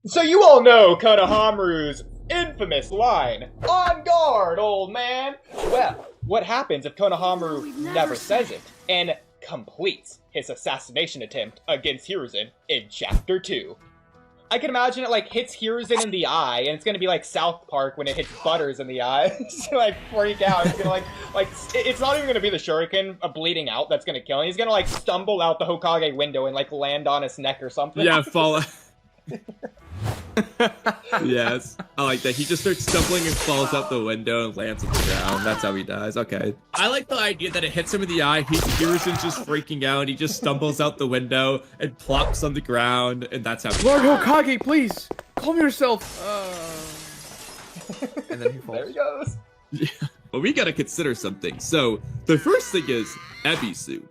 So you all know Konohamaru's infamous line, "On guard, old man!" Well, what happens if Konohamaru never says it and completes his assassination attempt against Hiruzen in Chapter 2? I can imagine it, like, hits Hiruzen in the eye, and it's gonna be like South Park when it hits Butters in the eye. He's gonna, like, freak out. He's gonna, it's not even gonna be the shuriken bleeding out that's gonna kill him. He's gonna, like, stumble out the Hokage window and, like, land on his neck or something. Yeah, fall. Yes, I like that. He just starts stumbling and falls out the window and lands on the ground. That's how he dies. Okay. I like the idea that it hits him in the eye. Hiruzen's just freaking out. He just stumbles out the window and plops on the ground, and that's how. Lord Hokage, please calm yourself. And then he falls. There he goes. Yeah. Well, we gotta consider something. So the first thing is Ebisu.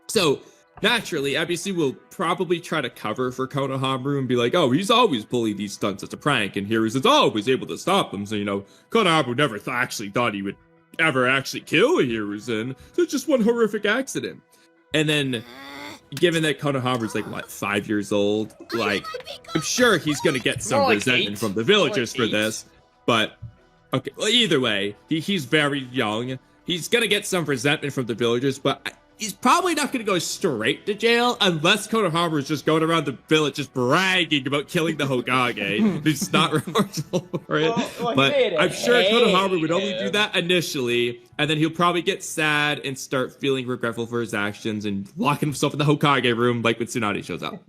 So naturally, Ebisu will probably try to cover for Konohamaru and be like, oh, he's always pulling these stunts as a prank, and Hiruzen's always able to stop him. So, you know, Konohamaru never actually thought he would ever actually kill Hiruzen. So it's just one horrific accident. And then, given that Konohamaru's like, what, 5 years old? Like, I'm sure he's gonna get some More like resentment 8. from the villagers More for like 8. this. But, okay, well, either way, he's very young. He's gonna get some resentment from the villagers, but he's probably not going to go straight to jail unless Konohamaru is just going around the village just bragging about killing the Hokage. He's not remorseful for it. Well, but I'm sure Konohamaru would only him. do that initially, and then he'll probably get sad and start feeling regretful for his actions and locking himself in the Hokage room like when Tsunade shows up.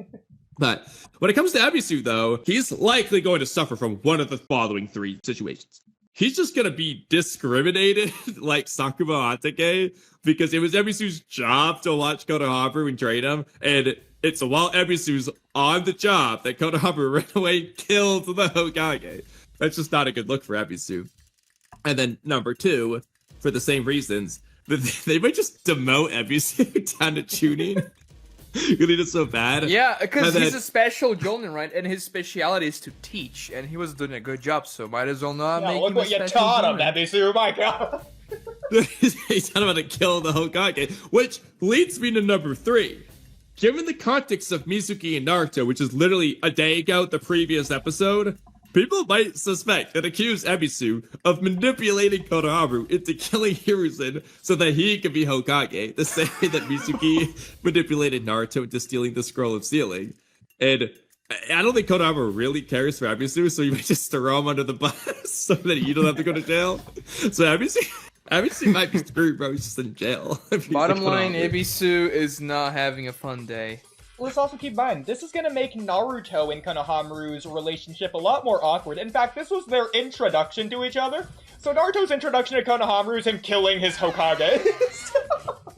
But when it comes to Ebisu, though, he's likely going to suffer from one of the following 3 situations. He's just gonna be discriminated like Sakuma Atake because it was Ebisu's job to watch Konohamaru and train him, and it's while Ebisu's on the job that Konohamaru ran away and killed the Hokage. That's just not a good look for Ebisu. And then number 2, for the same reasons, they might just demote Ebisu down to tuning. Because he did so bad. Yeah, because he's a special Jonin, right? And his speciality is to teach, and he was doing a good job, so might as well not make Look him what a you special taught him, Jonin. Ebisu, my god. He's not about to kill the Hokage, which leads me to number 3. Given the context of Mizuki and Naruto, which is literally a day ago, the previous episode, people might suspect and accuse Ebisu of manipulating Konohamaru into killing Hiruzen so that he can be Hokage, the same way that Mizuki manipulated Naruto into stealing the Scroll of Sealing. And I don't think Konohamaru really cares for Ebisu, so you might just throw him under the bus so that you don't have to go to jail. So Ebisu might be screwed, bro. He's just in jail. Bottom line, Ebisu is not having a fun day. Let's also keep in mind, this is gonna make Naruto and Konohamaru's relationship a lot more awkward. In fact, this was their introduction to each other. So Naruto's introduction to Konohamaru is him killing his Hokage.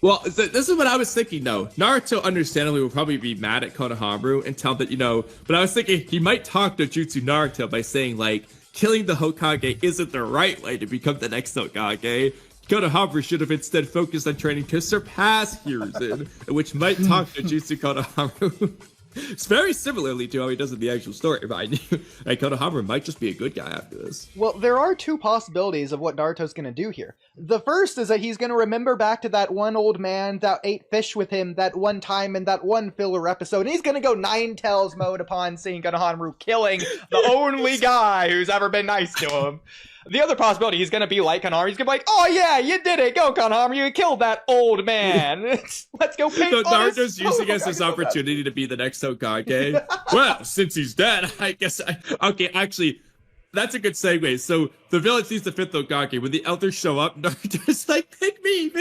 Well, this is what I was thinking, though. Naruto, understandably, will probably be mad at Konohamaru and tell him that, you know, but I was thinking he might talk to Jutsu Naruto by saying, like, killing the Hokage isn't the right way to become the next Hokage. Konohamaru should have instead focused on training to surpass Hiruzen, which might talk to Jutsu Konohamaru. It's very similarly to how he does in the actual story, but I knew like, Konohamaru might just be a good guy after this. Well, there are 2 possibilities of what Naruto's going to do here. The first is that he's going to remember back to that one old man that ate fish with him that one time in that one filler episode, and he's going to go Nine Tails mode upon seeing Konohamaru killing the only guy who's ever been nice to him. The other possibility, he's gonna be like Konohamaru. He's gonna be like, "Oh yeah, you did it! Go, Konohamaru! You killed that old man! Let's go paint So on his Naruto's using it as his opportunity to be the next Hokage. Well, since he's dead, I guess okay, actually, that's a good segue. So the village needs the 5th Hokage. When the elders show up, Naruto's like, pick me!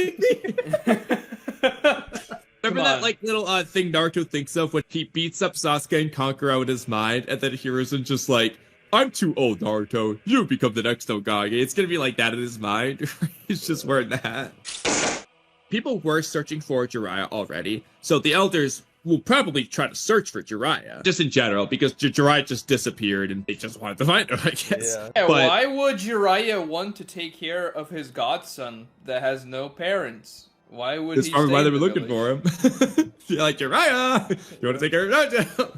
Remember that like little thing Naruto thinks of when he beats up Sasuke and Kankuro in his mind, and then Hiruzen just like, I'm too old, Naruto. You become the next Hokage. It's gonna be like that in his mind. He's just wearing the hat. People were searching for Jiraiya already, so the elders will probably try to search for Jiraiya. Just in general, because Jiraiya just disappeared and they just wanted to find him, I guess. Yeah, But why would Jiraiya want to take care of his godson that has no parents? Why would that's he probably stay why they in were the looking village? for him. You're like, Jiraiya! You want to take care of Naruto?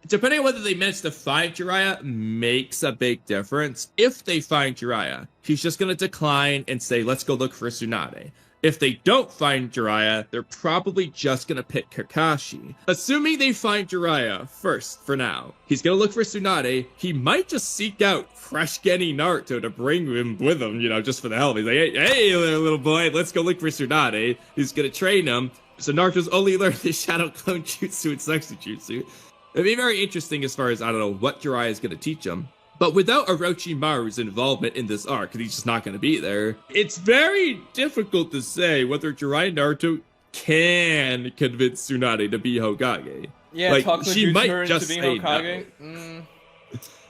Depending on whether they manage to find Jiraiya makes a big difference. If they find Jiraiya, he's just going to decline and say, let's go look for Tsunade. If they don't find Jiraiya, they're probably just gonna pick Kakashi. Assuming they find Jiraiya first for now, he's gonna look for Tsunade. He might just seek out fresh Geni Naruto to bring him with him, you know, just for the hell of it. He's like, hey, little boy, let's go look for Tsunade. He's gonna train him. So Naruto's only learned his Shadow Clone Jutsu and Sexy Jutsu. It'd be very interesting as far as, I don't know, what Jiraiya is gonna teach him. But without Orochimaru's involvement in this arc, because he's just not going to be there, it's very difficult to say whether Jiraiya and Naruto can convince Tsunade to be Hokage. Yeah, like, she might just being say Hokage. no.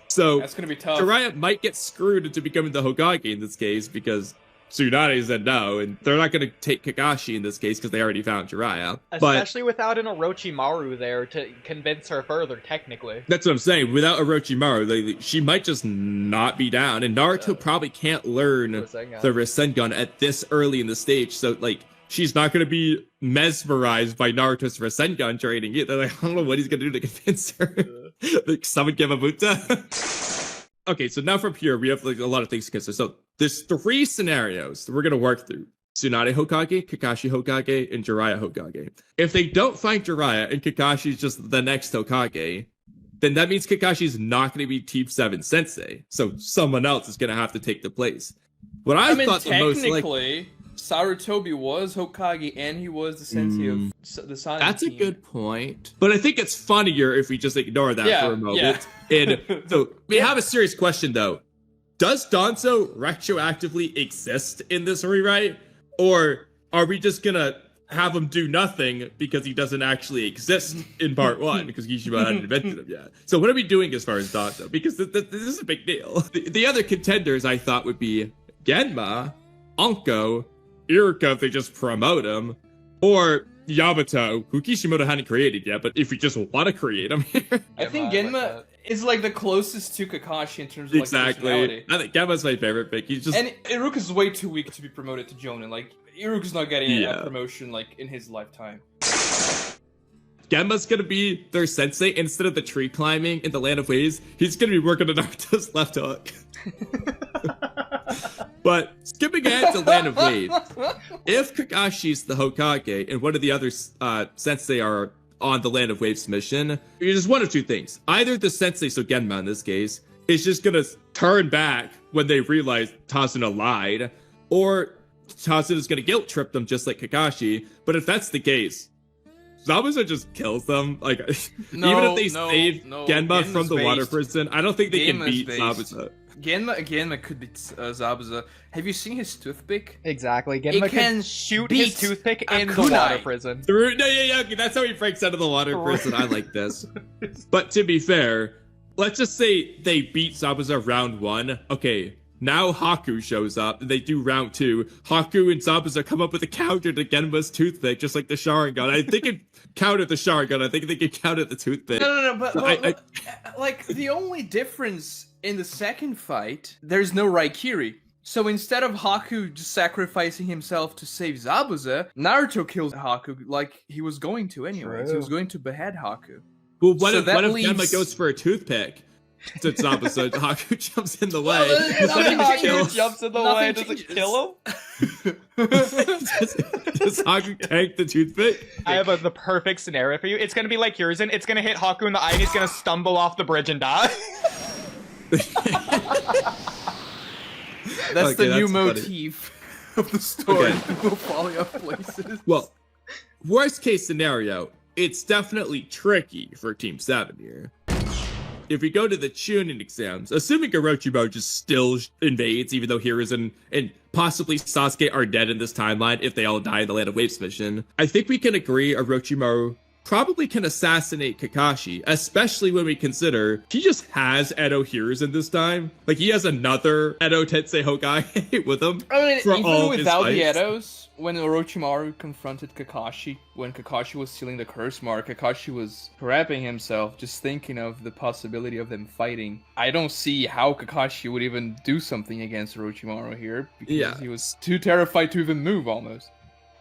So That's gonna be tough. Jiraiya might get screwed into becoming the Hokage in this case because Tsunade said no, and they're not going to take Kakashi in this case because they already found Jiraiya. Especially without an Orochimaru there to convince her further, technically. That's what I'm saying. Without Orochimaru, she might just not be down, and Naruto probably can't learn the Rasengan at this early in the stage, so, like, she's not going to be mesmerized by Naruto's Rasengan training either. Like, I don't know what he's going to do to convince her. Like, summon Gemabuta? Okay, so now from here, we have like a lot of things to consider. So there's 3 scenarios that we're going to work through. Tsunade Hokage, Kakashi Hokage, and Jiraiya Hokage. If they don't find Jiraiya and Kakashi's just the next Hokage, then that means Kakashi's not going to be Team 7 Sensei. So someone else is going to have to take the place. What I mean, thought the most technically, Sarutobi was Hokage and he was the sensei of the Sonic That's team. a good point. But I think it's funnier if we just ignore that for a moment. And so we have a serious question though. Does Danzo retroactively exist in this rewrite? Or are we just gonna have him do nothing because he doesn't actually exist in part 1 because Kishimoto hadn't invented him yet? So what are we doing as far as Danzo? Because this is a big deal. The other contenders I thought would be Genma, Anko, Iruka if they just promote him, or Yamato, who Kishimoto hadn't created yet, but if we just want to create him here. I think Genma is like the closest to Kakashi in terms of like personality. I think Genma's my favorite pick. He's just... And Iruka's way too weak to be promoted to Jonin. Like, Iruka's not getting a promotion like in his lifetime. Genma's gonna be their sensei instead of the tree climbing in the Land of Waves. He's gonna be working on Naruto's left hook. But skipping ahead to Land of Waves, if Kakashi's the Hokage and one of the other sensei are on the Land of Waves mission, there's one of 2 things. Either the sensei, so Genma in this case, is just gonna turn back when they realize Tazuna lied, or Tazuna's gonna guilt trip them just like Kakashi. But if that's the case, Zabuza just kills them. Like, even if they save Genma from the water prison, I don't think they can beat Zabuza. Genma could beat Zabuza. Have you seen his toothpick? Exactly. Genma can shoot his toothpick in the water prison. That's how he breaks out of the water prison. I like this. But to be fair, let's just say they beat Zabuza round 1. Okay, now Haku shows up, and they do round 2. Haku and Zabuza come up with a counter to Genma's toothpick, just like the Sharingan. I think it countered the Sharingan. I think they can counter the toothpick. No, but like, the only difference in the second fight, there's no Raikiri. So instead of Haku just sacrificing himself to save Zabuza, Naruto kills Haku like he was going to anyways. He was going to behead Haku. Well, what if Genma goes for a toothpick to Zabuza? Haku jumps in the way. Haku jumps in the way. Does it kill him? Does Haku tank the toothpick? I have the perfect scenario for you. It's gonna be like Hiruzen. It's gonna hit Haku in the eye and he's gonna stumble off the bridge and die. That's the new motif of the story. People falling off places. Well, worst case scenario, it's definitely tricky for Team 7 here. If we go to the Chunin exams, assuming Orochimaru just still invades, even though Hiruzen and possibly Sasuke are dead in this timeline if they all die in the Land of Waves mission, I think we can agree Orochimaru probably can assassinate Kakashi, especially when we consider he just has Edo Hiruzen this time. Like, he has another Edo Tensei Hokage with him. I mean, for even all without the his fights. Edos, when Orochimaru confronted Kakashi, when Kakashi was stealing the curse mark, Kakashi was prepping himself, just thinking of the possibility of them fighting. I don't see how Kakashi would even do something against Orochimaru here, because he was too terrified to even move, almost.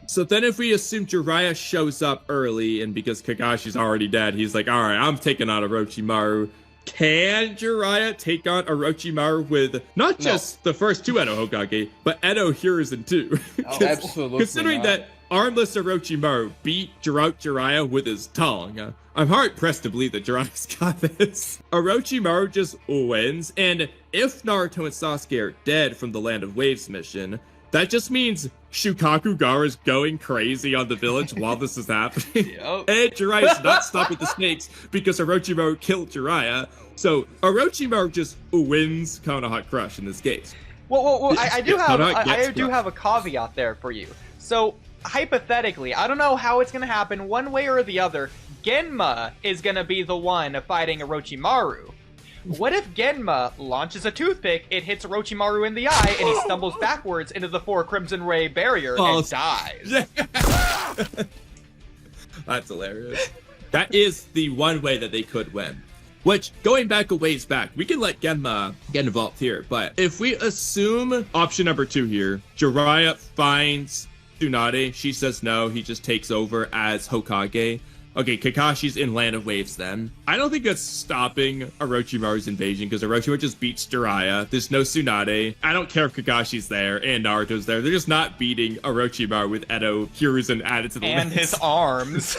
So then if we assume Jiraiya shows up early, and because Kakashi's already dead, he's like, alright, I'm taking out Orochimaru, Can Jiraiya take on Orochimaru with not just the first two Edo Hokage, but Edo Hiruzen too? Absolutely Considering not. that armless Orochimaru beat Jiraiya with his tongue, I'm hard-pressed to believe that Jiraiya's got this. Orochimaru just wins, and if Naruto and Sasuke are dead from the Land of Waves mission, that just means Shukaku Gaara's going crazy on the village while this is happening. Yep. And Jiraiya's not stopping the snakes because Orochimaru killed Jiraiya. So Orochimaru just wins Konoha Crush in this case. Well, I do have Konoha I do have a caveat there for you. So hypothetically, I don't know how it's gonna happen one way or the other. Genma is gonna be the one fighting Orochimaru. What if Genma launches a toothpick, it hits Orochimaru in the eye, and he stumbles backwards into the 4 Crimson Ray barrier and dies? That's hilarious. That is the one way that they could win. Which, going back a ways back, we can let Genma get involved here, but if we assume option number 2 here, Jiraiya finds Tsunade, she says no, he just takes over as Hokage. Okay, Kakashi's in Land of Waves then. I don't think that's stopping Orochimaru's invasion because Orochimaru just beats Jiraiya. There's no Tsunade. I don't care if Kakashi's there and Naruto's there. They're just not beating Orochimaru with Edo Hiruzen added to the And list. his arms.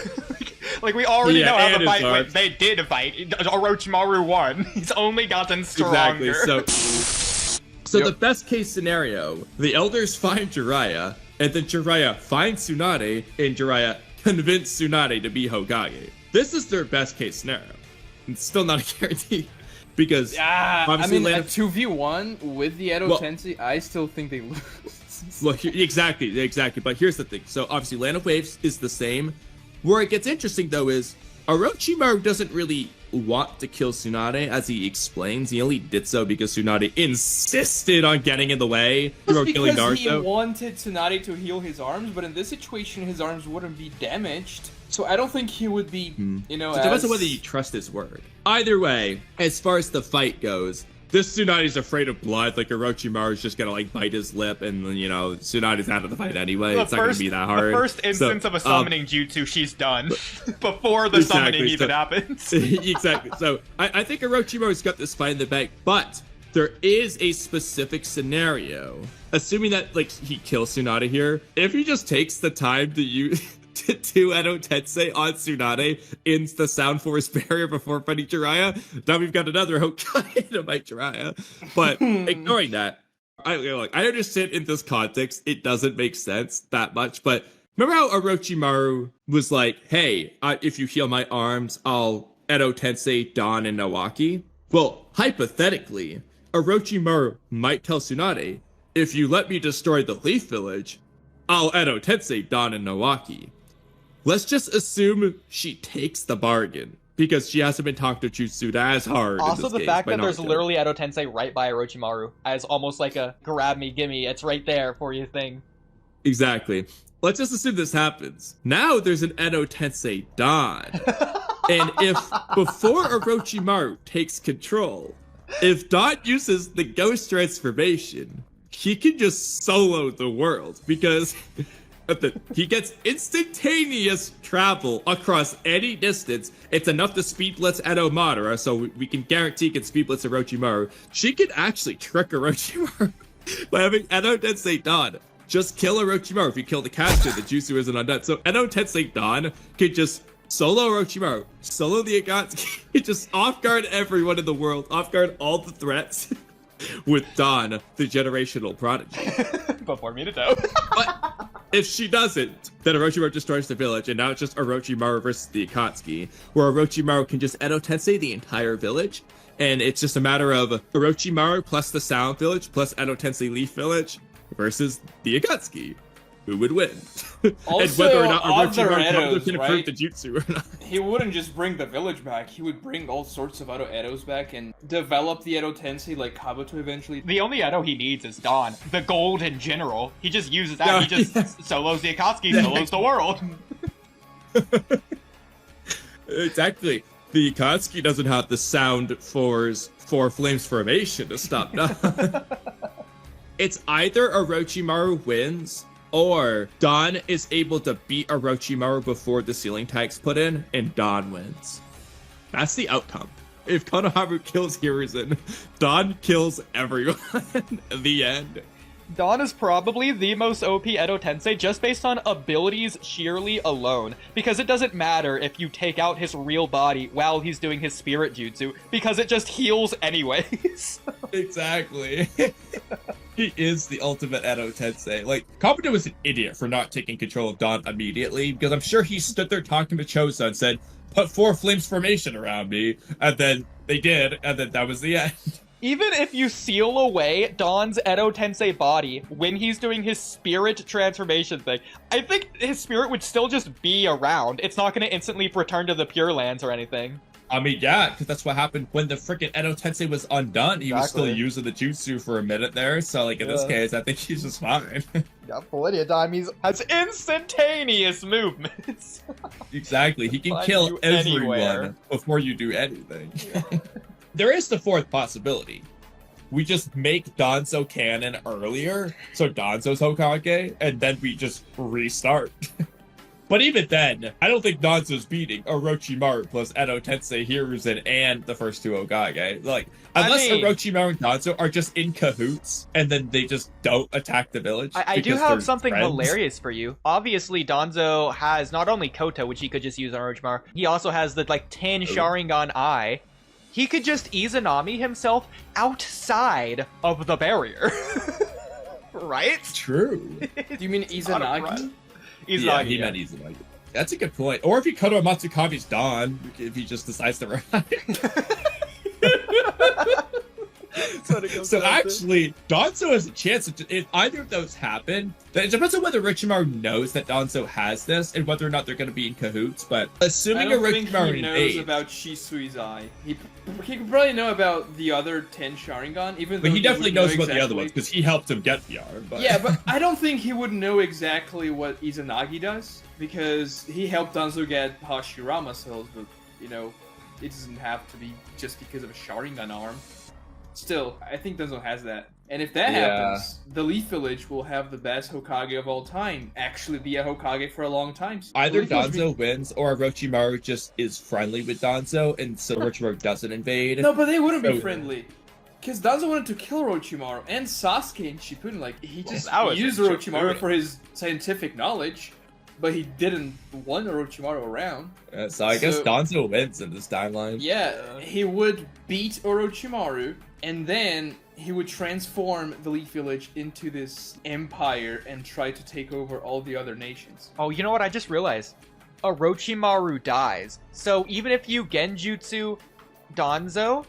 Like, we already know how and the his fight went. arms. They did fight. Orochimaru won. He's only gotten stronger. Exactly. So the best case scenario, the elders find Jiraiya, and then Jiraiya finds Tsunade, and Jiraiya convince Tsunade to be Hokage. This is their best case scenario. It's still not a guarantee because I obviously mean, a Land 2v1 with the Edo Tensei, I still think they lose. Look, exactly. But here's the thing. So obviously Land of Waves is the same. Where it gets interesting though is Orochimaru doesn't really want to kill Tsunade, as he explains. He only did so because Tsunade insisted on getting in the way through killing Because he Naruto. wanted Tsunade to heal his arms, but in this situation, his arms wouldn't be damaged. So I don't think he would be, you know, So it depends on whether you trust his word. Either way, as far as the fight goes, this Tsunade's afraid of blood. Like Orochimaru's just gonna like bite his lip, and then Tsunade's out of the fight anyway. It's not gonna be that hard. The first instance of a summoning jutsu, she's done before the Exactly, summoning even happens. Exactly. So I think Orochimaru's got this fight in the bag, but there is a specific scenario. Assuming that like he kills Tsunade here, if he just takes the time to use to do Edo Tensei on Tsunade in the Sound Force barrier before fighting Jiraiya, now we've got another Hokage to fight Jiraiya. But ignoring that, I understand in this context it doesn't make sense that much, but remember how Orochimaru was like, hey, if you heal my arms, I'll Edo Tensei Dan and Nawaki? Well, hypothetically, Orochimaru might tell Tsunade, if you let me destroy the Leaf Village, I'll Edo Tensei Dan and Nawaki. Let's just assume she takes the bargain, because she hasn't been talked to Jutsu as hard. Also, in this the case fact by that there's Naruto. literally Edo Tensei right by Orochimaru as almost like a grab me, gimme, it's right there for you thing. Exactly. Let's just assume this happens. Now there's an Edo Tensei Dan. And if before Orochimaru takes control, if Dan uses the ghost transformation, he can just solo the world because he gets instantaneous travel across any distance. It's enough to speed blitz Edo Madara, so we can guarantee he can speed blitz Orochimaru. She can actually trick Orochimaru by having Edo Tensei Dan just kill Orochimaru. If you kill the caster, the Jutsu isn't undone. So Edo Tensei Dan can just solo Orochimaru, solo the Akatsuki, just off guard everyone in the world, off guard all the threats with Dan, the generational prodigy. Before me to know. But if she doesn't, then Orochimaru destroys the village, and now it's just Orochimaru versus the Akatsuki, where Orochimaru can just Edo Tensei the entire village, and it's just a matter of Orochimaru plus the Sound Village plus Edo Tensei Leaf Village versus the Akatsuki. Who would win? Also, and whether or not other Orochimaru Edos, can right? improve the jutsu or not. He wouldn't just bring the village back, he would bring all sorts of other Edos back and develop the Edo Tensei like Kabuto eventually. The only Edo he needs is Dawn. The gold in general. He just uses that. He just solos the Akatsuki, solos the world. Exactly. The Akatsuki doesn't have the Sound Force Four Flames formation to stop Dawn. It's either Orochimaru wins, or Dawn is able to beat Orochimaru before the ceiling tag's put in, and Dawn wins. That's the outcome. if Konohamaru kills Hiruzen, Don kills everyone. The end. Don is probably the most OP Edo Tensei just based on abilities sheerly alone, because it doesn't matter if you take out his real body while he's doing his spirit jutsu, because it just heals anyways. Exactly. He is the ultimate Edo Tensei. Like, Kabuto was an idiot for not taking control of Don immediately, because I'm sure he stood there talking to Chosa and said, put 4 flames formation around me, and then they did, and then that was the end. Even if you seal away Don's Edo Tensei body when he's doing his spirit transformation thing, I think his spirit would still just be around. It's not going to instantly return to the Pure Lands or anything. I mean, yeah, because that's what happened when the freaking Edo Tensei was undone. He was still using the jutsu for a minute there, so like in this case, I think he's just fine. Yeah, plenty of time. He has instantaneous movements. Exactly, he can Find kill you everyone anywhere. before you do anything. There is the 4th possibility. We just make Danzo canon earlier, so Danzo's Hokage, and then we just restart. But even then, I don't think Danzo's beating Orochimaru plus Edo Tensei Hiruzen and the first 2 Hokage. Like, unless Orochimaru and Danzo are just in cahoots, and then they just don't attack the village. I do have something hilarious for you. Obviously, Danzo has not only Koto, which he could just use on Orochimaru, he also has the, like, 10 Sharingan Eye. He could just Izanami himself outside of the barrier. Right? True. Do you mean Izanagi? Yeah, he meant Izanagi. That's a good point. Or if he cut on Matsukami's Dawn, if he just decides to run. So actually, Danzo has a chance if either of those happen. It depends on whether Orochimaru knows that Danzo has this and whether or not they're going to be in cahoots. But assuming Orochimaru knows about Shisui's eye, he could probably know about the other 10 Sharingan, even though he definitely knows about the other ones because he helped him get the arm. But... Yeah, but I don't think he would know exactly what Izanagi does because he helped Danzo get Hashirama cells, but you know, it doesn't have to be just because of a Sharingan arm. Still, I think Danzo has that. And if that happens, the Leaf Village will have the best Hokage of all time. Actually be a Hokage for a long time. Either Danzo wins or Orochimaru just is friendly with Danzo and so Orochimaru doesn't invade. No, but they wouldn't be friendly. Because Danzo wanted to kill Orochimaru and Sasuke and Shippuden. Like, he just used Orochimaru for his scientific knowledge, but he didn't want Orochimaru around. So I guess Danzo wins in this timeline. Yeah, he would beat Orochimaru, and then he would transform the Leaf Village into this empire and try to take over all the other nations. Oh, you know what? I just realized. Orochimaru dies. So even if you Genjutsu Danzo,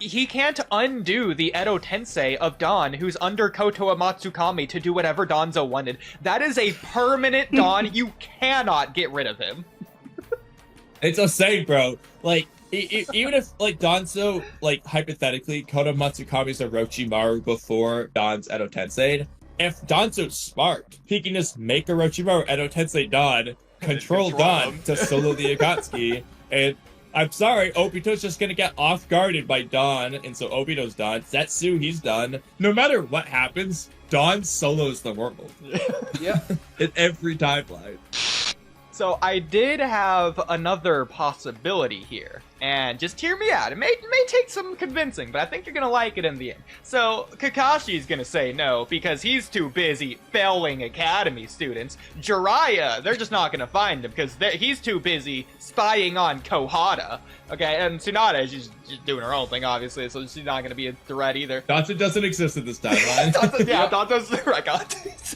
he can't undo the Edo Tensei of Don, who's under Koto Matsukami, to do whatever Danzo wanted. That is a permanent Don. You cannot get rid of him. It's insane, bro. Like, even if, like, Danzo, like, hypothetically, Koto Matsukami's Orochimaru before Don's Edo Tensei, if Danzo's smart, he can just make Orochimaru Edo Tensei Don, control Don to solo the Akatsuki, and I'm sorry, Obito's just gonna get off-guarded by Don, and so Obito's done. Zetsu, he's done. No matter what happens, Don solos the world. Yeah. In every timeline. So I did have another possibility here, and just hear me out. It may take some convincing, but I think you're gonna like it in the end. So Kakashi's gonna say no because he's too busy failing academy students. Jiraiya, they're just not gonna find him because he's too busy spying on Kohara. Okay, and Tsunade, she's just doing her own thing, obviously, so she's not gonna be a threat either. Danzo doesn't exist in this timeline. Danzo's right.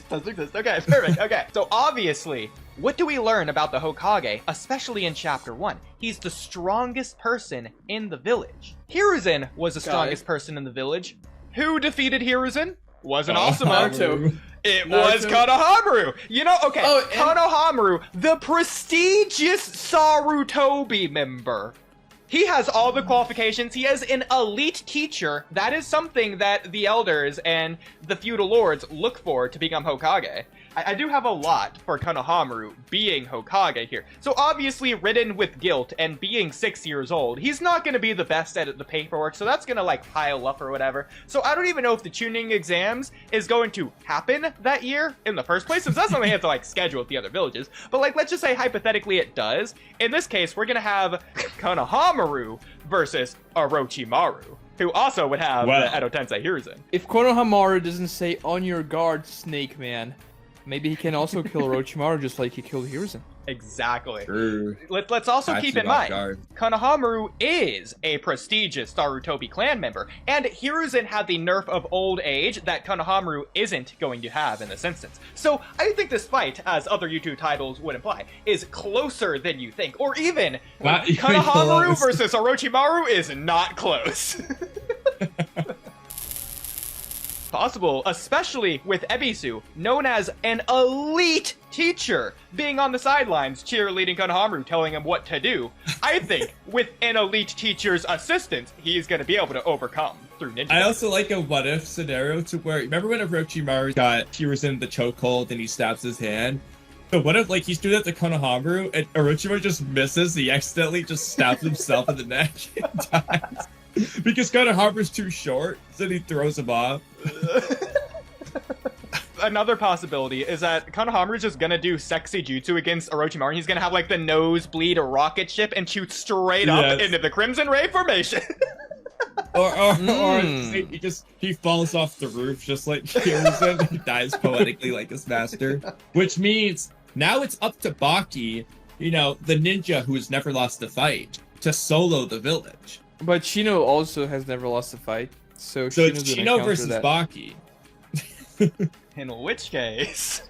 Doesn't exist. Okay, perfect. Okay, so obviously, what do we learn about the Hokage, especially in Chapter 1? He's the strongest person in the village. Hiruzen was the strongest person in the village. Who defeated Hiruzen? Wasn't Naruto. It was Konohamaru. You know, okay, Konohamaru, the prestigious Sarutobi member. He has all the qualifications. He has an elite teacher. That is something that the elders and the feudal lords look for to become Hokage. I do have a lot for Konohamaru being Hokage here. So obviously ridden with guilt and being 6 years old, he's not going to be the best at the paperwork, so that's going to like pile up or whatever. So I don't even know if the tuning exams is going to happen that year in the first place, since that's something they have to like schedule with the other villages. But like, let's just say hypothetically it does. In this case, we're going to have Konohamaru versus Orochimaru, who also would have the Edo Tensei Hiruzen. If Konohamaru doesn't say on your guard, Snake Man, maybe he can also kill Orochimaru just like he killed Hiruzen. Exactly. True. Let's also keep in mind, guard. Konohamaru is a prestigious Sarutobi clan member, and Hiruzen had the nerf of old age that Konohamaru isn't going to have in this instance. So I think this fight, as other YouTube titles would imply, is closer than you think, or even Konohamaru versus Orochimaru is not close. Possible, especially with Ebisu, known as an elite teacher, being on the sidelines cheerleading Konohamaru, telling him what to do. I think with an elite teacher's assistance, he's going to be able to overcome through ninja. I also like a what-if scenario to where, remember when Orochimaru got Hiruzen the chokehold and he stabs his hand? So what if, like, he's doing that to Konohamaru and Orochimaru just misses, he accidentally just stabs himself in the neck and dies? Because Konohamaru's too short, so he throws him off. Another possibility is that Konohamaru's just gonna do sexy jutsu against Orochimaru. He's gonna have like the nosebleed rocket ship and shoot straight up into the Crimson Ray formation. Or he falls off the roof just like Hiruzen. He dies poetically like his master. Which means now it's up to Baki, you know, the ninja who has never lost a fight, to solo the village. But Chino also has never lost a fight, so it's Chino versus Baki. In which case...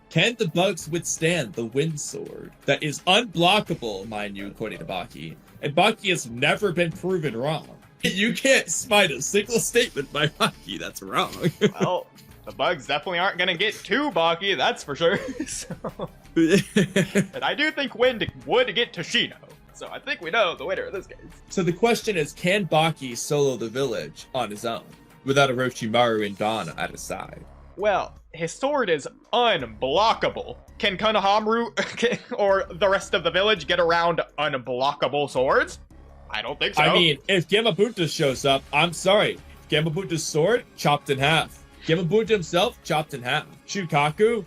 Can the bugs withstand the wind sword that is unblockable, mind you, according to Baki? And Baki has never been proven wrong. You can't smite a single statement by Baki that's wrong. Well, the bugs definitely aren't gonna get to Baki, that's for sure. So... And I do think wind would get to Shino. So I think we know the winner of this case. So the question is, can Baki solo the village on his own without Orochimaru and Dana at his side? Well, his sword is unblockable. Can Konohamaru or the rest of the village get around unblockable swords? I don't think so. I mean, if Gamabunta shows up, I'm sorry. Gamabunta's sword, chopped in half. Gamabunta himself, chopped in half. Shukaku,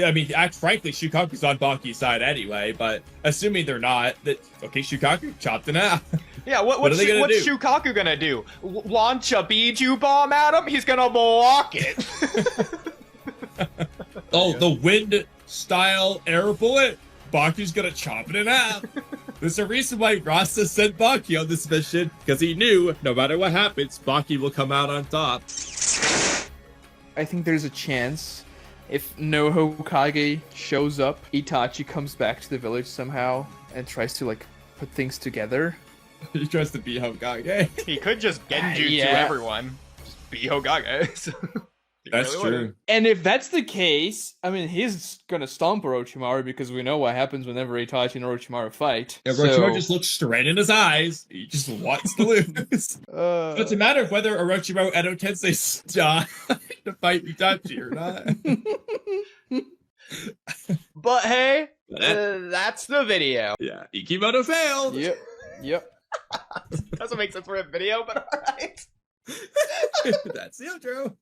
I mean, frankly, Shukaku's on Baki's side anyway, but assuming they're not, okay, Shukaku, chopped in half. Yeah, what's Shukaku gonna do? Launch a Biju bomb at him? He's gonna block it. Oh, the wind-style air bullet? Baki's gonna chop it in half. There's a reason why Rasa sent Baki on this mission, because he knew, no matter what happens, Baki will come out on top. I think there's a chance. If no Hokage shows up, Itachi comes back to the village somehow and tries to, like, put things together. He tries to be Hokage. He could just genjutsu everyone. Just be Hokage. So, that's really true. And if that's the case, I mean, he's gonna stomp Orochimaru because we know what happens whenever Itachi and Orochimaru fight. Yeah, Orochimaru just looks straight in his eyes. He just wants to lose. So it's a matter of whether Orochimaru and Edo Tensei die to fight Itachi or not. But hey, that's the video. Yeah, Ikimoto failed. Yep. Doesn't make sense for a video, but alright. That's the outro.